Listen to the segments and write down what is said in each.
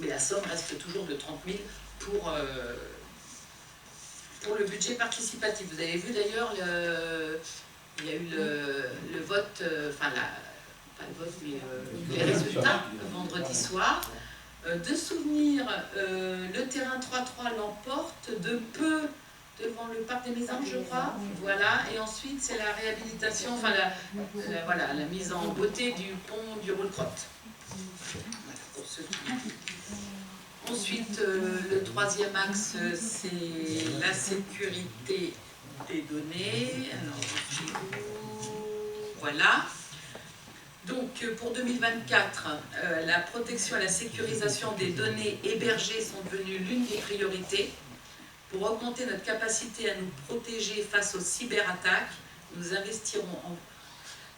mais la somme reste toujours de 30 000 pour le budget participatif. Vous avez vu d'ailleurs, il y a eu le vote, enfin, pas le vote, mais les résultats le vendredi soir. De souvenir, le terrain 3-3 l'emporte de peu devant le parc des Mésanges, je crois. Voilà, et ensuite c'est la réhabilitation, enfin voilà, la mise en beauté du pont du Roule-Crotte. Voilà, pour ceux qui... Ensuite, le troisième axe, c'est la sécurité des données. Alors, voilà. Donc, pour 2024, la protection et la sécurisation des données hébergées sont devenues l'une des priorités. Pour augmenter notre capacité à nous protéger face aux cyberattaques, nous investirons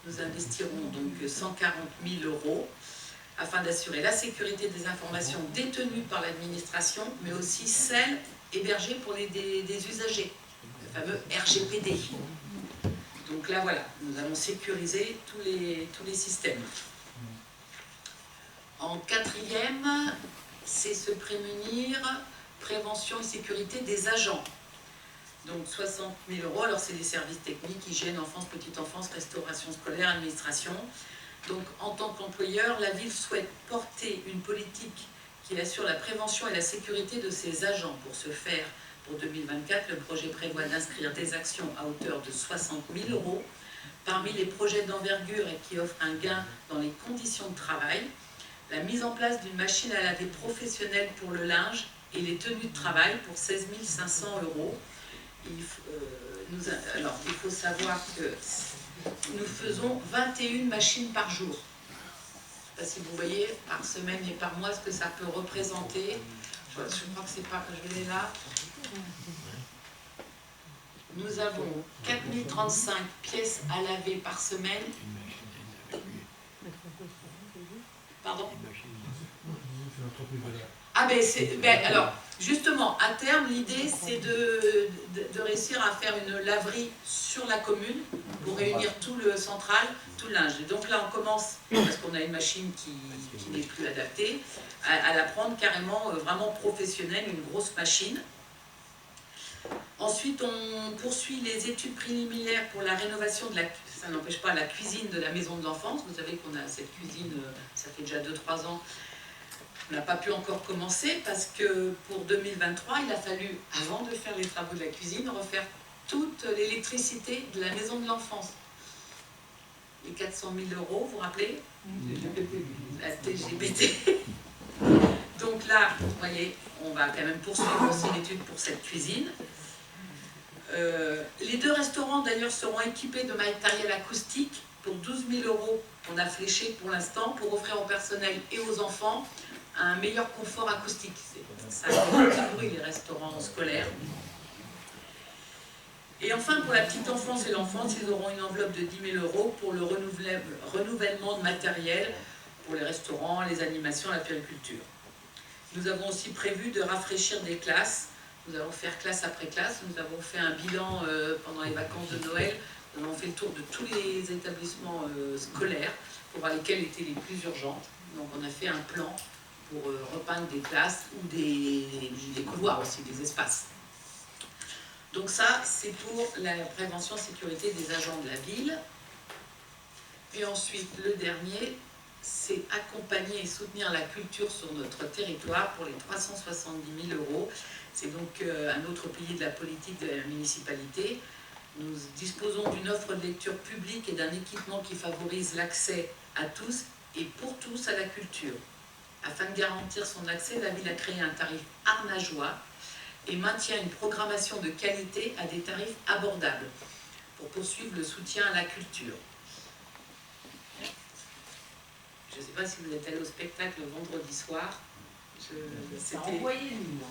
donc 140 000 € afin d'assurer la sécurité des informations détenues par l'administration, mais aussi celles hébergées pour des usagers, le fameux RGPD. Donc là, voilà, nous allons sécuriser tous les systèmes. En quatrième, c'est se prémunir, prévention et sécurité des agents. Donc 60 000 €, alors c'est des services techniques, hygiène, enfance, petite enfance, restauration scolaire, administration. Donc en tant qu'employeur, la ville souhaite porter une politique qui assure la prévention et la sécurité de ses agents. Pour ce faire, pour 2024, le projet prévoit d'inscrire des actions à hauteur de 60 000 €. Parmi les projets d'envergure et qui offrent un gain dans les conditions de travail, la mise en place d'une machine à laver professionnelle pour le linge et les tenues de travail pour 16 500 €. Alors, il faut savoir que nous faisons 21 machines par jour. Je ne sais pas si vous voyez, par semaine et par mois, ce que ça peut représenter. Je crois que c'est pas que je l'ai là. Nous avons 4035 pièces à laver par semaine. Pardon ? Ah ben alors, justement, à terme, l'idée c'est de réussir à faire une laverie sur la commune pour réunir tout le central, tout le linge. Et donc là, on commence, parce qu'on a une machine qui n'est plus adaptée, à la prendre carrément vraiment professionnelle, une grosse machine. Ensuite, on poursuit les études préliminaires pour la rénovation de ça n'empêche pas, la cuisine de la maison de l'enfance. Vous savez qu'on a cette cuisine, ça fait déjà 2-3 ans. On n'a pas pu encore commencer parce que pour 2023, il a fallu, avant de faire les travaux de la cuisine, refaire toute l'électricité de la maison de l'enfance. Les 400 000 €, vous vous rappelez ? La TGBT. Donc là, vous voyez, on va quand même poursuivre aussi l'étude pour cette cuisine. Les 2 restaurants d'ailleurs seront équipés de matériel acoustique pour 12 000 € qu'on a fléché pour l'instant pour offrir au personnel et aux enfants un meilleur confort acoustique. Ça a bruit les restaurants scolaires. Et enfin, pour la petite enfance et l'enfance, ils auront une enveloppe de 10 000 € pour le renouvellement de matériel pour les restaurants, les animations, la périculture. Nous avons aussi prévu de rafraîchir des classes. Nous allons faire classe après classe. Nous avons fait un bilan pendant les vacances de Noël. Nous avons fait le tour de tous les établissements scolaires pour voir lesquels étaient les plus urgentes. Donc on a fait un plan pour repeindre des classes ou des couloirs aussi, des espaces. Donc ça, c'est pour la prévention et sécurité des agents de la ville. Et ensuite, le dernier, c'est accompagner et soutenir la culture sur notre territoire pour les 370 000 €. C'est donc un autre pilier de la politique de la municipalité. Nous disposons d'une offre de lecture publique et d'un équipement qui favorise l'accès à tous et pour tous à la culture. Afin de garantir son accès, la ville a créé un tarif arnageois et maintient une programmation de qualité à des tarifs abordables pour poursuivre le soutien à la culture. Je ne sais pas si vous êtes allé au spectacle vendredi soir.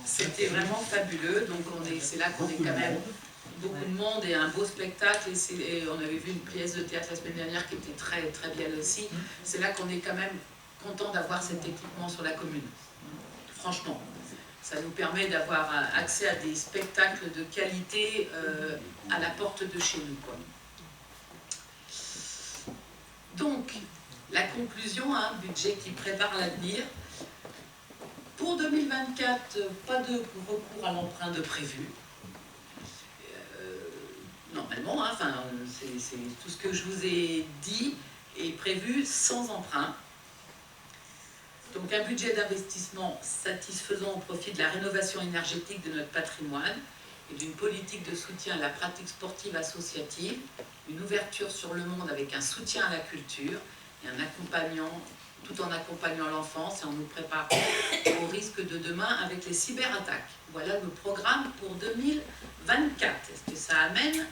C'était vraiment fabuleux. Donc c'est là qu'on est quand même beaucoup de monde et un beau spectacle. Et on avait vu une pièce de théâtre la semaine dernière qui était très, très bien aussi. C'est là qu'on est quand même content d'avoir cet équipement sur la commune. Franchement, ça nous permet d'avoir accès à des spectacles de qualité à la porte de chez nous, quoi. Donc, la conclusion, budget qui prépare l'avenir. Pour pour 2024, pas de recours à l'emprunt de prévu. Normalement, hein, c'est tout ce que je vous ai dit est prévu sans emprunt. Donc un budget d'investissement satisfaisant au profit de la rénovation énergétique de notre patrimoine et d'une politique de soutien à la pratique sportive associative, une ouverture sur le monde avec un soutien à la culture et tout en accompagnant l'enfance et en nous préparant au risque de demain avec les cyberattaques. Voilà le programme pour 2024. Est-ce que ça amène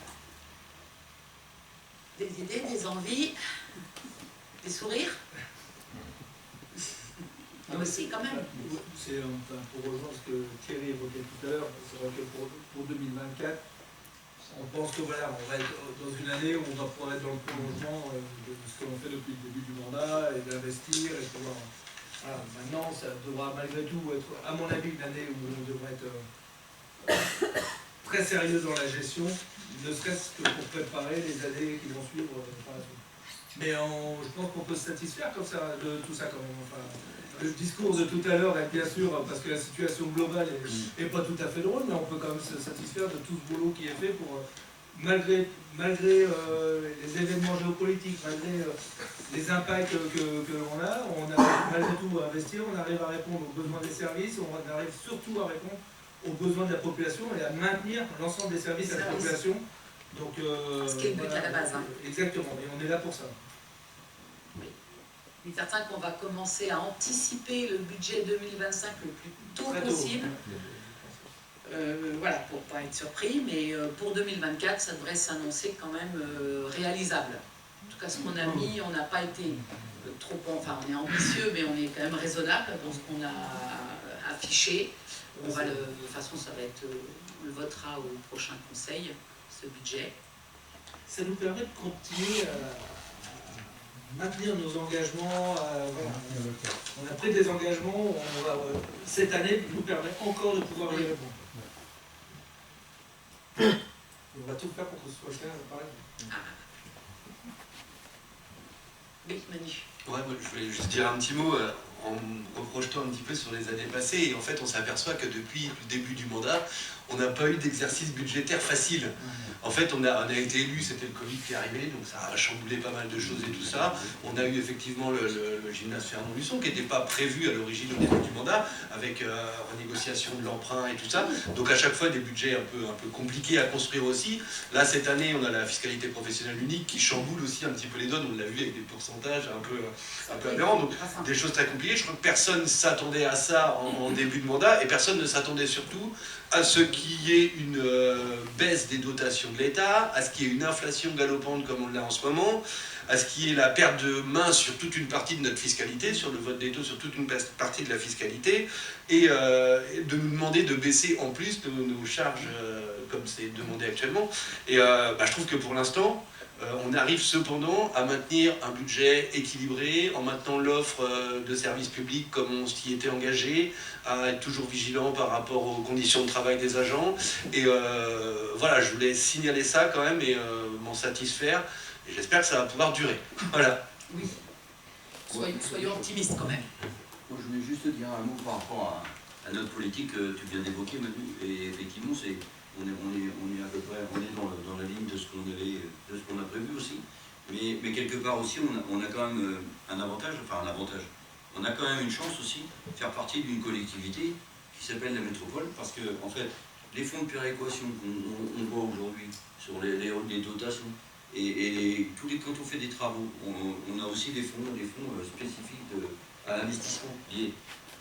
des idées, des envies, des sourires? Non, aussi, quand même. C'est pour rejoindre ce que Thierry évoquait tout à l'heure, c'est vrai que pour 2024, on pense que voilà, on va être dans une année où on va pouvoir être dans le prolongement de ce que l'on fait depuis le début du mandat et d'investir et pouvoir. Voilà, maintenant, ça devra malgré tout être, à mon avis, une année où on devrait être très sérieux dans la gestion, ne serait-ce que pour préparer les années qui vont suivre par la suite. Mais je pense qu'on peut se satisfaire comme ça, de tout ça quand même. Enfin, le discours de tout à l'heure est bien sûr, parce que la situation globale est pas tout à fait drôle, mais on peut quand même se satisfaire de tout ce boulot qui est fait pour, malgré les événements géopolitiques, malgré les impacts que l'on a, on arrive malgré tout à investir, on arrive à répondre aux besoins des services, on arrive surtout à répondre aux besoins de la population et à maintenir l'ensemble des services à la population. Donc, ce qui est le but à la base. Hein. Exactement, et on est là pour ça. Oui. Il est certain qu'on va commencer à anticiper le budget 2025 le plus tôt possible. Voilà, pour ne pas être surpris, mais pour 2024, ça devrait s'annoncer quand même réalisable. En tout cas, ce qu'on a mis, on n'a pas été trop... Enfin, on est ambitieux, mais on est quand même raisonnable dans ce qu'on a affiché. De toute façon, ça va être... On le votera au prochain conseil, ce budget. Ça nous permet de continuer à maintenir nos engagements. Voilà. On a pris des engagements, cette année nous permet encore de pouvoir y répondre. On va tout faire pour que ce soit le cas, pareil. Oui, Manu. Ouais, moi, je voulais juste dire un petit mot en me reprojetant un petit peu sur les années passées. Et en fait, on s'aperçoit que depuis le début du mandat, on n'a pas eu d'exercice budgétaire facile. En fait, on a été élu, c'était le Covid qui est arrivé, donc ça a chamboulé pas mal de choses et tout ça. On a eu effectivement le gymnase Fernand Luçon qui n'était pas prévu à l'origine au début du mandat, avec renégociation de l'emprunt et tout ça. Donc à chaque fois des budgets un peu compliqués à construire aussi. Là, cette année, on a la fiscalité professionnelle unique qui chamboule aussi un petit peu les donnes. On l'a vu avec des pourcentages un peu aberrants. Donc des choses très compliquées. Je crois que personne ne s'attendait à ça en début de mandat et personne ne s'attendait surtout à ce qu'il y ait une baisse des dotations de l'État, à ce qu'il y ait une inflation galopante comme on l'a en ce moment, à ce qu'il y ait la perte de main sur toute une partie de notre fiscalité, sur le vote des taux, sur toute une partie de la fiscalité, et de nous demander de baisser en plus nos charges comme c'est demandé actuellement. Et je trouve que pour l'instant, on arrive cependant à maintenir un budget équilibré, en maintenant l'offre de services publics comme on s'y était engagé, à être toujours vigilant par rapport aux conditions de travail des agents. Et voilà, je voulais signaler ça quand même et m'en satisfaire. Et j'espère que ça va pouvoir durer. Voilà. Oui. Soyons optimistes quand même. Moi, je voulais juste dire un mot par rapport à notre politique que tu viens d'évoquer, Manu. Et effectivement, on est à peu près dans la ligne de ce qu'on a prévu aussi. Mais quelque part aussi, on a quand même un avantage. On a quand même une chance aussi de faire partie d'une collectivité qui s'appelle la métropole, parce que en fait, les fonds de péréquation qu'on voit aujourd'hui sur les dotations, et quand on fait des travaux, on a aussi des fonds spécifiques à l'investissement lié.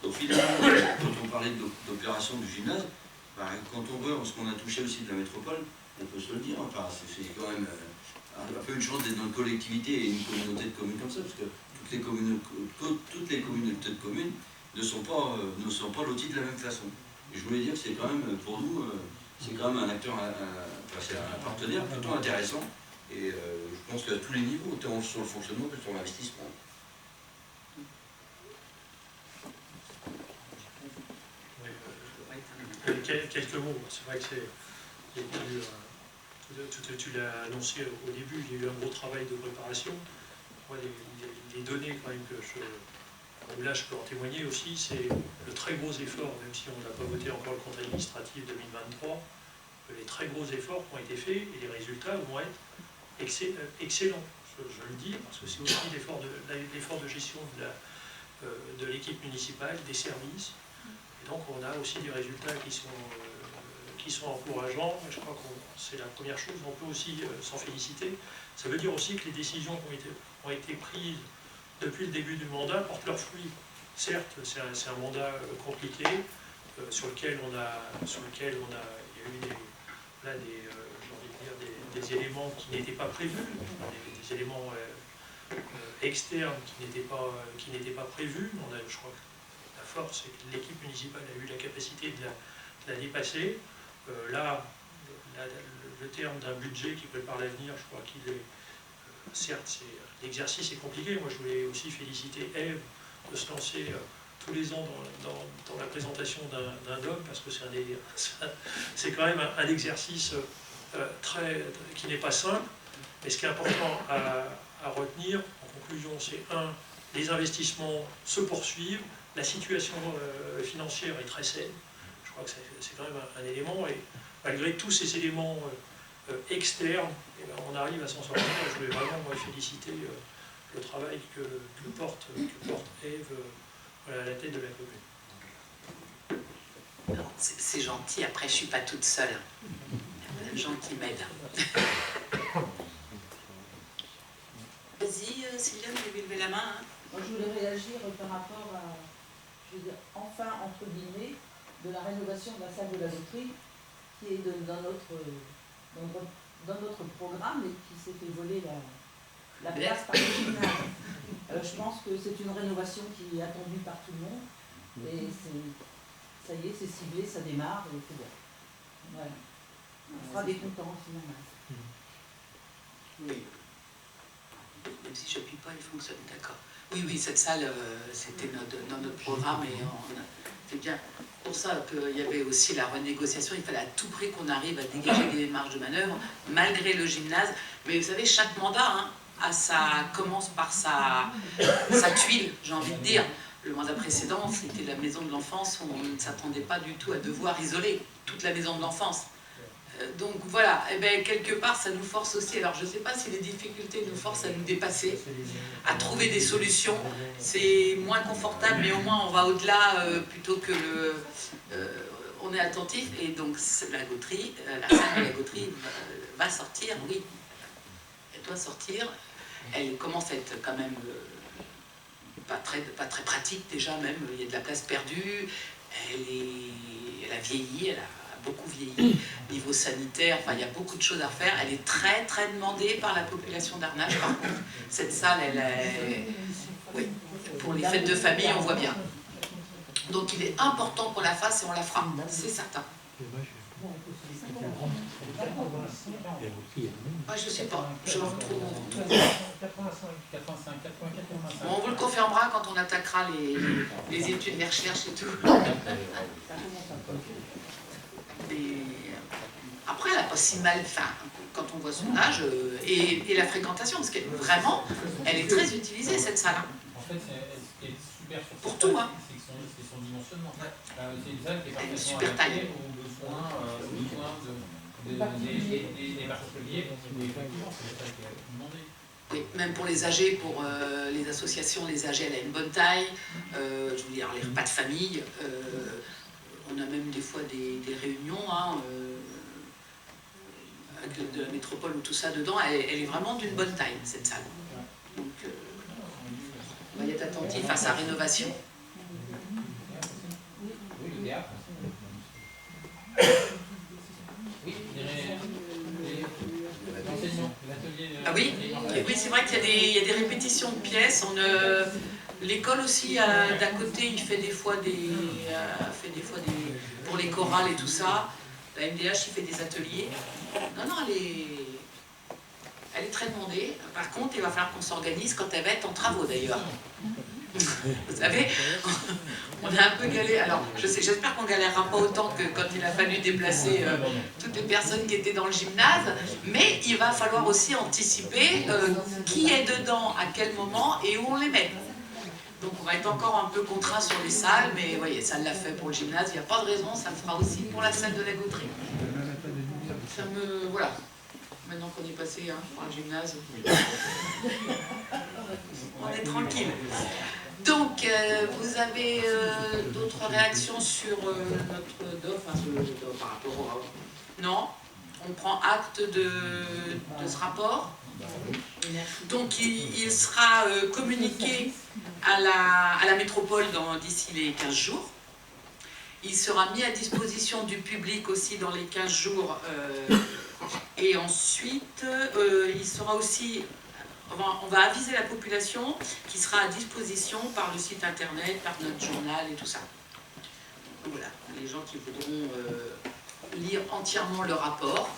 Donc finalement, quand on parlait d'opération du gymnase, quand on voit ce qu'on a touché aussi de la métropole, on peut se le dire, c'est quand même un peu une chance d'être dans une collectivité et une communauté de communes comme ça, parce que toutes les communautés de communes ne sont pas loties de la même façon. Et je voulais dire que c'est quand même, pour nous, c'est quand même un acteur, c'est un partenaire plutôt intéressant, et je pense qu'à tous les niveaux, autant sur le fonctionnement que sur l'investissement. Quelques mots, c'est vrai que tu l'as annoncé au début, il y a eu un gros travail de préparation. Moi, les données quand même que où là je peux en témoigner aussi, c'est le très gros effort, même si on n'a pas voté encore le compte administratif 2023, les très gros efforts qui ont été faits et les résultats vont être excellents. Je le dis parce que c'est aussi l'effort de gestion de l'équipe municipale, des services. Et donc on a aussi des résultats qui sont encourageants. Je crois que c'est la première chose. On peut aussi s'en féliciter. Ça veut dire aussi que les décisions qui ont été prises depuis le début du mandat portent leurs fruits. Certes, c'est un mandat compliqué sur lequel il y a eu des éléments qui n'étaient pas prévus, des éléments externes qui n'étaient pas prévus. Je crois que la force, c'est que l'équipe municipale a eu la capacité de la dépasser. Là, le terme d'un budget qui prépare l'avenir, je crois qu'il est... certes, l'exercice est compliqué. Moi, je voulais aussi féliciter Ève de se lancer tous les ans dans la présentation d'un DOM, parce que c'est quand même un exercice qui n'est pas simple. Mais ce qui est important à retenir, en conclusion, c'est les investissements se poursuivent, la situation financière est très saine. Je crois que c'est quand même un élément, et malgré tous ces éléments externes, on arrive à s'en sortir. Je voulais vraiment féliciter le travail que porte Ève à la tête de la commune. C'est gentil, après je ne suis pas toute seule. Il y a des gens qui m'aident. Vas-y Sylviane, vous avez levé la main. Hein. Moi je voulais réagir par rapport à, je veux dire, enfin entre guillemets, de la rénovation de la salle de la loterie, qui est dans notre programme et qui s'est fait voler la place par le gymnase. Je pense que c'est une rénovation qui est attendue par tout le monde. Et ça y est, c'est ciblé, ça démarre et c'est bon. Voilà. On fera des contents finalement. Oui. Même si je n'appuie pas, il fonctionne, d'accord. Oui, cette salle, c'était dans notre programme et c'est bien. Pour ça qu'il y avait aussi la renégociation, il fallait à tout prix qu'on arrive à dégager des marges de manœuvre, malgré le gymnase. Mais vous savez, chaque mandat commence par sa tuile, j'ai envie de dire. Le mandat précédent, c'était la maison de l'enfance, où on ne s'attendait pas du tout à devoir isoler toute la maison de l'enfance. Donc voilà, et bien, quelque part ça nous force aussi, alors je ne sais pas si les difficultés nous forcent à nous dépasser, à trouver des solutions, c'est moins confortable mais au moins on va au-delà plutôt que on est attentif, et donc la gautrerie, la salle de la gautrerie va sortir, oui, elle doit sortir, elle commence à être quand même pas très pratique déjà, même il y a de la place perdue, elle a vieilli, elle a beaucoup vieilli, niveau sanitaire, enfin il y a beaucoup de choses à faire, elle est très très demandée par la population d'Arnage par contre. Cette salle, elle est... Oui, pour les fêtes de famille, on voit bien. Donc il est important qu'on la fasse et on la fera, c'est certain. Je sais pas, je retrouve. Bon, on vous le confirmera quand on attaquera les études, les recherches et tout. Mais après, elle n'a pas si mal, enfin, quand on voit son âge et la fréquentation, parce que vraiment, elle est très utilisée cette salle. En fait, ce qui est super sur pour tout, hein. C'est son dimensionnement. C'est une salle qui est parfaitement super taille. aux besoins des particuliers. Effectivement, c'est la salle qui est demandée. Oui, même pour les âgés, pour les associations, les âgés, elle a une bonne taille. Je veux dire, les repas de famille. On a même des fois des réunions avec de la métropole ou tout ça dedans. Elle est vraiment d'une bonne taille, cette salle. Donc, on va y être attentif à sa rénovation. Oui, le théâtre. Oui, l'enseignement, l'atelier. Ah oui, c'est vrai qu'il y a des répétitions de pièces. L'école aussi, d'à côté, il fait des fois pour les chorales et tout ça. La MDH, il fait des ateliers. Non, elle est très demandée. Par contre, il va falloir qu'on s'organise quand elle va être en travaux d'ailleurs. Vous savez, on a un peu galéré. Alors, j'espère qu'on ne galérera pas autant que quand il a fallu déplacer toutes les personnes qui étaient dans le gymnase, mais il va falloir aussi anticiper qui est dedans, à quel moment et où on les met. Donc on va être encore un peu contraint sur les salles, mais vous voyez, ça l'a fait pour le gymnase, il n'y a pas de raison, ça le fera aussi pour la salle de la Gautrerie. Ça me... voilà. Maintenant qu'on est passé par le gymnase, on est tranquille. Donc, vous avez d'autres réactions sur notre DOF, par rapport au... Non? On prend acte de ce rapport. Donc, il sera communiqué à la métropole d'ici les 15 jours. Il sera mis à disposition du public aussi dans les 15 jours. Et ensuite, il sera aussi... On va aviser la population qui sera à disposition par le site internet, par notre journal et tout ça. Donc voilà, les gens qui voudront lire entièrement le rapport.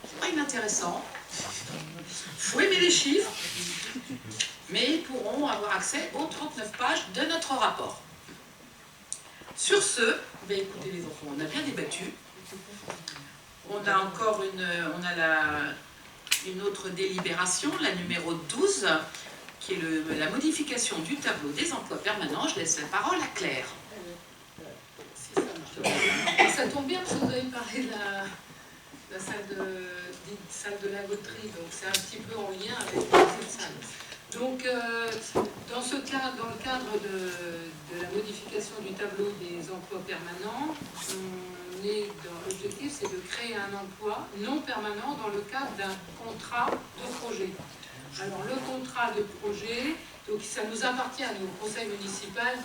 C'est pas inintéressant. Il faut aimer les chiffres, mais ils pourront avoir accès aux 39 pages de notre rapport. Sur ce, écoutez les enfants, on a bien débattu. On a encore une autre délibération, la numéro 12, qui est la modification du tableau des emplois permanents. Je laisse la parole à Claire. Si ça marche. Ça tombe bien parce que vous avez parlé de la salle de la Gautrerie, donc c'est un petit peu en lien avec cette salle. Donc, dans le cadre de la modification du tableau des emplois permanents, l'objectif c'est de créer un emploi non permanent dans le cadre d'un contrat de projet. Alors le contrat de projet, donc ça nous appartient à nous, au conseil municipal,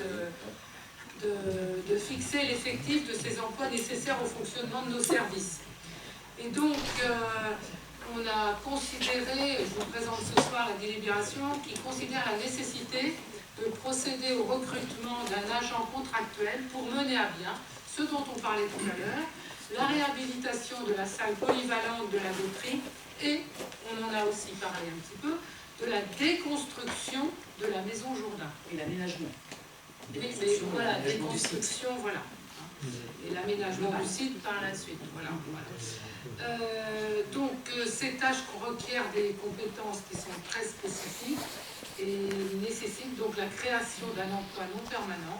de fixer l'effectif de ces emplois nécessaires au fonctionnement de nos services. Et donc, on a considéré, je vous présente ce soir la délibération, qui considère la nécessité de procéder au recrutement d'un agent contractuel pour mener à bien ce dont on parlait tout à l'heure, la réhabilitation de la salle polyvalente de la Gautrerie et, on en a aussi parlé un petit peu, de la déconstruction de la maison Jourdain. Et l'aménagement. Voilà, déconstruction, voilà. Et l'aménagement du site par la suite. Voilà. Donc, ces tâches requièrent des compétences qui sont très spécifiques et nécessitent donc la création d'un emploi non permanent